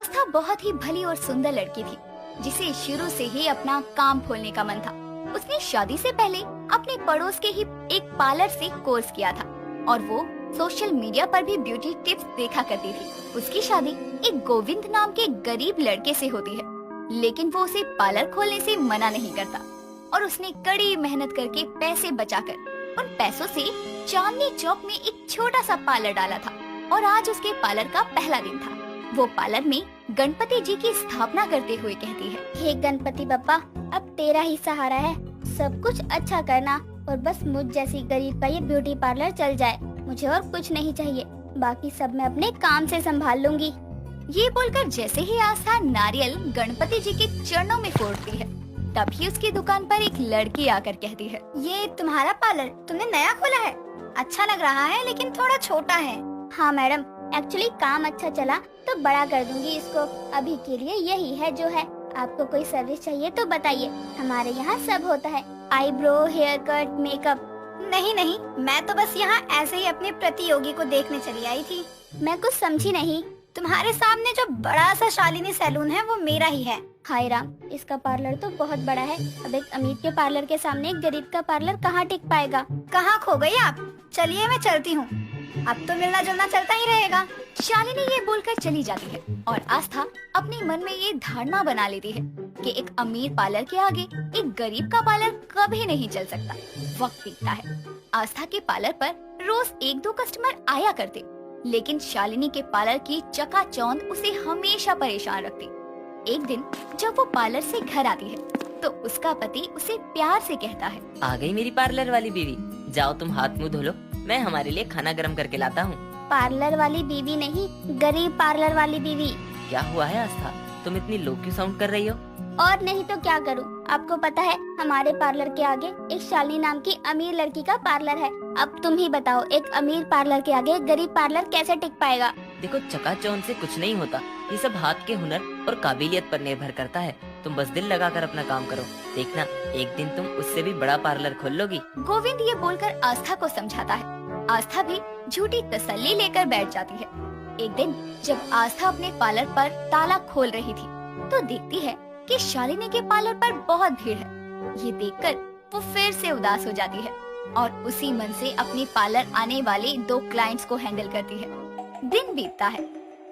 आस्था बहुत ही भली और सुंदर लड़की थी जिसे शुरू से ही अपना काम खोलने का मन था। उसने शादी से पहले अपने पड़ोस के ही एक पार्लर से कोर्स किया था और वो सोशल मीडिया पर भी ब्यूटी टिप्स देखा करती थी। उसकी शादी एक गोविंद नाम के गरीब लड़के से होती है, लेकिन वो उसे पार्लर खोलने से मना नहीं करता और उसने कड़ी मेहनत करके पैसे बचाकर उन पैसों से चांदनी चौक में एक छोटा सा पार्लर डाला था और आज उसके पार्लर का पहला दिन था। वो पार्लर में गणपति जी की स्थापना करते हुए कहती है, हे गणपति बप्पा, अब तेरा ही सहारा है, सब कुछ अच्छा करना और बस मुझ जैसी गरीब का ये ब्यूटी पार्लर चल जाए। मुझे और कुछ नहीं चाहिए, बाकी सब मैं अपने काम से संभाल लूंगी। ये बोलकर जैसे ही आस्था नारियल गणपति जी के चरणों में फोड़ती है, तभी उसकी दुकान पर एक लड़की आकर कहती है, ये तुम्हारा पार्लर तुमने नया खोला है? अच्छा लग रहा है लेकिन थोड़ा छोटा है। हाँ मैडम, एक्चुअली काम अच्छा चला तो बड़ा कर दूंगी इसको, अभी के लिए यही है जो है। आपको कोई सर्विस चाहिए तो बताइए, हमारे यहाँ सब होता है, आईब्रो, हेयर कट, मेकअप। नहीं नहीं, मैं तो बस यहाँ ऐसे ही अपने प्रतियोगी को देखने चली आई थी। मैं कुछ समझी नहीं। तुम्हारे सामने जो बड़ा सा शालिनी सैलून है वो मेरा ही है। हाय राम, इसका पार्लर तो बहुत बड़ा है। अब एक अमीर के पार्लर के सामने एक गरीब का पार्लर कहाँ टिक पाएगा। कहाँ खो गई आप? चलिए मैं चलती हूँ, अब तो मिलना जुलना चलता ही रहेगा। शालिनी ये बोलकर चली जाती है और आस्था अपने मन में ये धारणा बना लेती है कि एक अमीर पार्लर के आगे एक गरीब का पार्लर कभी नहीं चल सकता। वक्त बीतता है। आस्था के पार्लर पर रोज एक दो कस्टमर आया करते, लेकिन शालिनी के पार्लर की चकाचौंध उसे हमेशा परेशान रखती। एक दिन जब वो पार्लर से घर आती है तो उसका पति उसे प्यार से कहता है, आ गई मेरी पार्लर वाली बीवी, जाओ तुम हाथ मुंह धो लो, मैं हमारे लिए खाना गरम करके लाता हूँ। पार्लर वाली बीवी नहीं, गरीब पार्लर वाली बीवी। क्या हुआ है आस्था, तुम इतनी लो क्यों साउंड कर रही हो? और नहीं तो क्या करूं? आपको पता है हमारे पार्लर के आगे एक शालिनी नाम की अमीर लड़की का पार्लर है। अब तुम ही बताओ, एक अमीर पार्लर के आगे एक गरीब पार्लर कैसे टिक पाएगा? देखो, चकाचौंध से कुछ नहीं होता, ये सब हाथ के हुनर और काबिलियत पर निर्भर करता है। तुम बस दिल लगाकर अपना काम करो, देखना एक दिन तुम उससे भी बड़ा पार्लर खोल लोगी। गोविंद ये बोलकर आस्था को समझाता है। आस्था भी झूठी तसल्ली लेकर बैठ जाती है। एक दिन जब आस्था अपने पार्लर पर ताला खोल रही थी तो देखती है कि शालिनी के पार्लर पर बहुत भीड़ है। ये देखकर वो फिर से उदास हो जाती है और उसी मन से अपने पार्लर आने वाले 2 क्लाइंट्स को हैंडल करती है। दिन बीतता है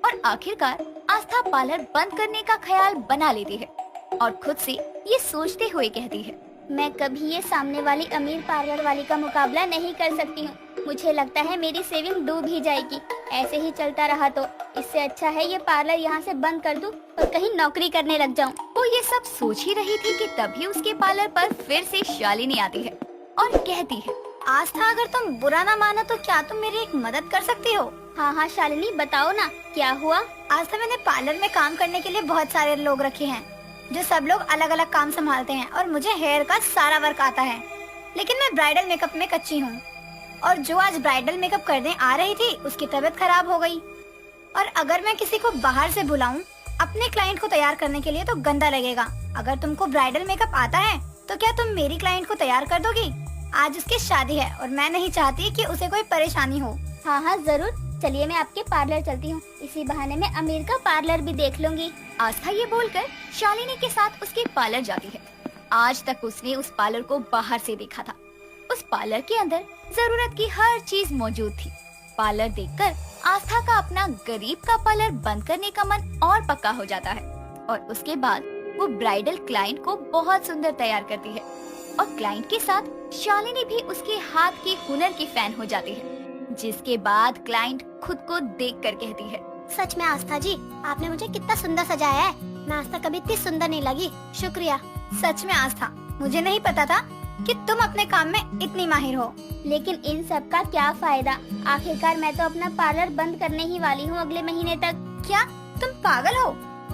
और आखिरकार आस्था पार्लर बंद करने का ख्याल बना लेती है और खुद से ये सोचते हुए कहती है, मैं कभी ये सामने वाली अमीर पार्लर वाली का मुकाबला नहीं कर सकती हूँ। मुझे लगता है मेरी सेविंग डूब ही जाएगी। ऐसे ही चलता रहा तो इससे अच्छा है ये पार्लर यहाँ से बंद कर दूं और कहीं नौकरी करने लग जाऊँ। वो ये सब सोच ही रही थी कि तभी उसके पार्लर पर फिर से शालिनी आती है और कहती है, आस्था, अगर तुम बुरा ना मानो तो क्या तुम मेरी एक मदद कर सकती हो? हाँ हाँ शालिनी, बताओ ना क्या हुआ? आस्था, मैंने पार्लर में काम करने के लिए बहुत सारे लोग रखे हैं जो सब लोग अलग अलग काम संभालते हैं और मुझे हेयर का सारा वर्क आता है, लेकिन मैं ब्राइडल मेकअप में कच्ची हूँ और जो आज ब्राइडल मेकअप करने आ रही थी उसकी तबीयत खराब हो गई। और अगर मैं किसी को बाहर से बुलाऊं अपने क्लाइंट को तैयार करने के लिए तो गंदा लगेगा। अगर तुमको ब्राइडल मेकअप आता है तो क्या तुम मेरी क्लाइंट को तैयार कर दोगी? आज उसकी शादी है और मैं नहीं चाहती कि उसे कोई परेशानी हो। हाँ हाँ जरूर, चलिए मैं आपके पार्लर चलती हूँ, इसी बहाने में अमीर का पार्लर भी देख लूंगी। आस्था ये बोलकर शालिनी के साथ उसके पार्लर जाती है। आज तक उसने उस पार्लर को बाहर से देखा था। उस पार्लर के अंदर जरूरत की हर चीज मौजूद थी। पार्लर देखकर आस्था का अपना गरीब का पार्लर बंद करने का मन और पक्का हो जाता है और उसके बाद वो ब्राइडल क्लाइंट को बहुत सुंदर तैयार करती है और क्लाइंट के साथ शालिनी भी उसके हाथ के हुनर की फैन हो जाती है, जिसके बाद क्लाइंट खुद को देखकर कहती है, सच में आस्था जी, आपने मुझे कितना सुंदर सजाया है। मैं आज तक कभी इतनी सुंदर नहीं लगी, शुक्रिया। सच में आस्था, मुझे नहीं पता था कि तुम अपने काम में इतनी माहिर हो। लेकिन इन सब का क्या फायदा? आखिरकार मैं तो अपना पार्लर बंद करने ही वाली हूँ अगले महीने तक। क्या तुम पागल हो?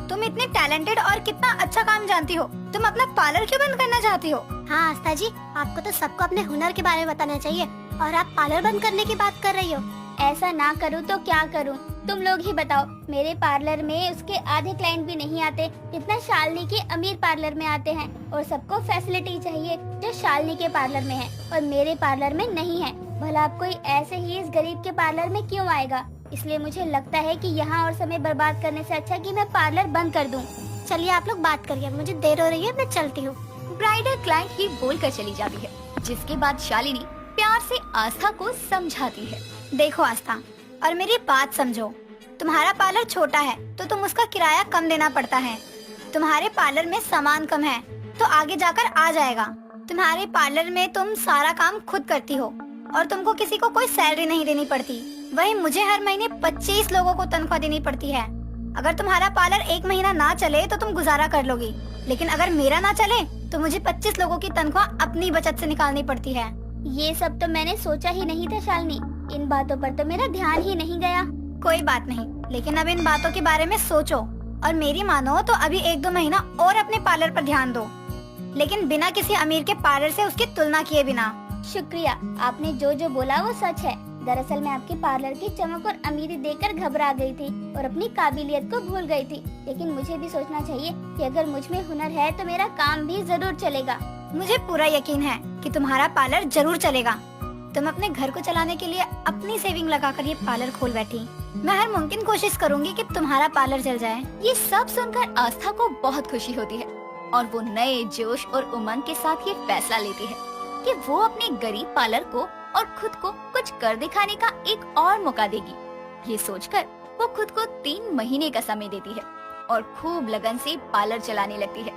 तुम इतने टैलेंटेड और कितना अच्छा काम जानती हो, तुम अपना पार्लर क्यों बंद करना चाहती हो? हाँ आस्था जी, आपको तो सबको अपने हुनर के बारे में बताना चाहिए और आप पार्लर बंद करने की बात कर रही हो। ऐसा ना करूँ तो क्या करूँ? तुम लोग ही बताओ। मेरे पार्लर में उसके आधे क्लाइंट भी नहीं आते जितना शालिनी के अमीर पार्लर में आते हैं, और सबको फैसिलिटी चाहिए जो शालिनी के पार्लर में है और मेरे पार्लर में नहीं है। भला आप कोई ऐसे ही इस गरीब के पार्लर में क्यों आएगा? इसलिए मुझे लगता है कि यहाँ और समय बर्बाद करने से अच्छा कि मैं पार्लर बंद कर दूं। चलिए आप लोग बात करिए, मुझे देर हो रही है, मैं चलती हूँ। ब्राइडल क्लाइंट ये बोलकर चली जाती है, जिसके बाद शालिनी प्यार से आस्था को समझाती है। देखो आस्था, और मेरी बात समझो, तुम्हारा पार्लर छोटा है तो तुम उसका किराया कम देना पड़ता है। तुम्हारे पार्लर में सामान कम है तो आगे जाकर आ जाएगा। तुम्हारे पार्लर में तुम सारा काम खुद करती हो और तुमको किसी को कोई सैलरी नहीं देनी पड़ती। वही मुझे हर महीने 25 लोगों को तनख्वाह देनी पड़ती है। अगर तुम्हारा पार्लर 1 महीना ना चले तो तुम गुजारा कर लोगी, लेकिन अगर मेरा ना चले तो मुझे 25 लोगों की तनख्वाह अपनी बचत से निकालनी पड़ती है। ये सब तो मैंने सोचा ही नहीं था शालिनी, इन बातों पर तो मेरा ध्यान ही नहीं गया। कोई बात नहीं, लेकिन अब इन बातों के बारे में सोचो और मेरी मानो तो अभी 1-2 महीना और अपने पार्लर पर ध्यान दो, लेकिन बिना किसी अमीर के पार्लर से उसकी तुलना किए बिना। शुक्रिया, आपने जो जो बोला वो सच है। दरअसल मैं आपके पार्लर की चमक और अमीरी देखकर घबरा गई थी और अपनी काबिलियत को भूल गई थी। लेकिन मुझे भी सोचना चाहिए कि अगर मुझ में हुनर है तो मेरा काम भी जरूर चलेगा। मुझे पूरा यकीन है कि तुम्हारा पार्लर जरूर चलेगा। तुम अपने घर को चलाने के लिए अपनी सेविंग लगाकर ये पार्लर खोल बैठी। मैं हर मुमकिन कोशिश करूंगी कि तुम्हारा पार्लर चल जाए। ये सब सुनकर आस्था को बहुत खुशी होती है और वो नए जोश और उमंग के साथ ये फैसला लेती है कि वो अपने गरीब पार्लर को और खुद को कुछ कर दिखाने का एक और मौका देगी। ये सोचकर वो खुद को 3 महीने का समय देती है और खूब लगन से पार्लर चलाने लगती है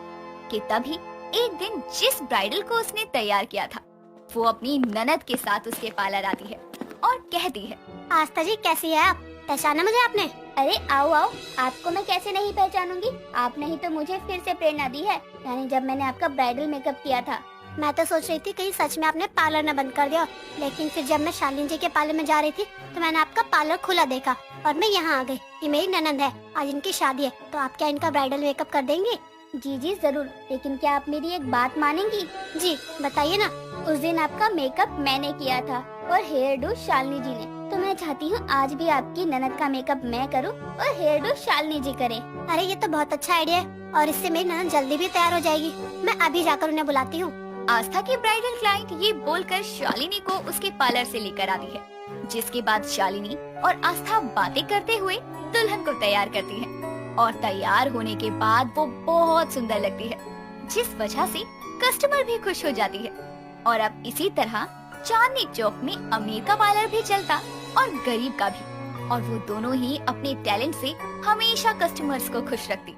कि तभी एक दिन जिस ब्राइडल को उसने तैयार किया था वो अपनी ननद के साथ उसके पार्लर आती है और कहती है, आस्था जी कैसी है आप? पहचाना मुझे आपने? अरे आओ आओ, आपको मैं कैसे नहीं पहचानूंगी? आपने ही तो मुझे फिर से प्रेरणा दी है, यानी जब मैंने आपका ब्राइडल मेकअप किया था। मैं तो सोच रही थी कहीं सच में आपने पार्लर न बंद कर दिया, लेकिन फिर जब मैं शालिनी जी के पार्लर में जा रही थी तो मैंने आपका पार्लर खुला देखा और मैं यहाँ आ गई। ये मेरी ननद है, आज इनकी शादी है, तो आप क्या इनका ब्राइडल मेकअप कर देंगे? जी जी जरूर, लेकिन क्या आप मेरी एक बात मानेंगी? जी बताइए ना। उस दिन आपका मेकअप मैंने किया था और हेयर डू शालिनी जी ने, तो मैं चाहती हूँ आज भी आपकी ननद का मेकअप मैं करूँ और हेयर डू शालिनी जी करे। अरे ये तो बहुत अच्छा आइडिया है और इससे मेरी ननद जल्दी भी तैयार हो जाएगी। मैं अभी जाकर उन्हें बुलाती हूँ। आस्था की ब्राइडल क्लाइंट ये बोलकर शालिनी को उसके पार्लर से लेकर आती है, जिसके बाद शालिनी और आस्था बातें करते हुए दुल्हन को तैयार करती है और तैयार होने के बाद वो बहुत सुंदर लगती है, जिस वजह से कस्टमर भी खुश हो जाती है। और अब इसी तरह चांदनी चौक में अमीर का पार्लर भी चलता और गरीब का भी, और वो दोनों ही अपने टैलेंट से हमेशा कस्टमर्स को खुश रखती।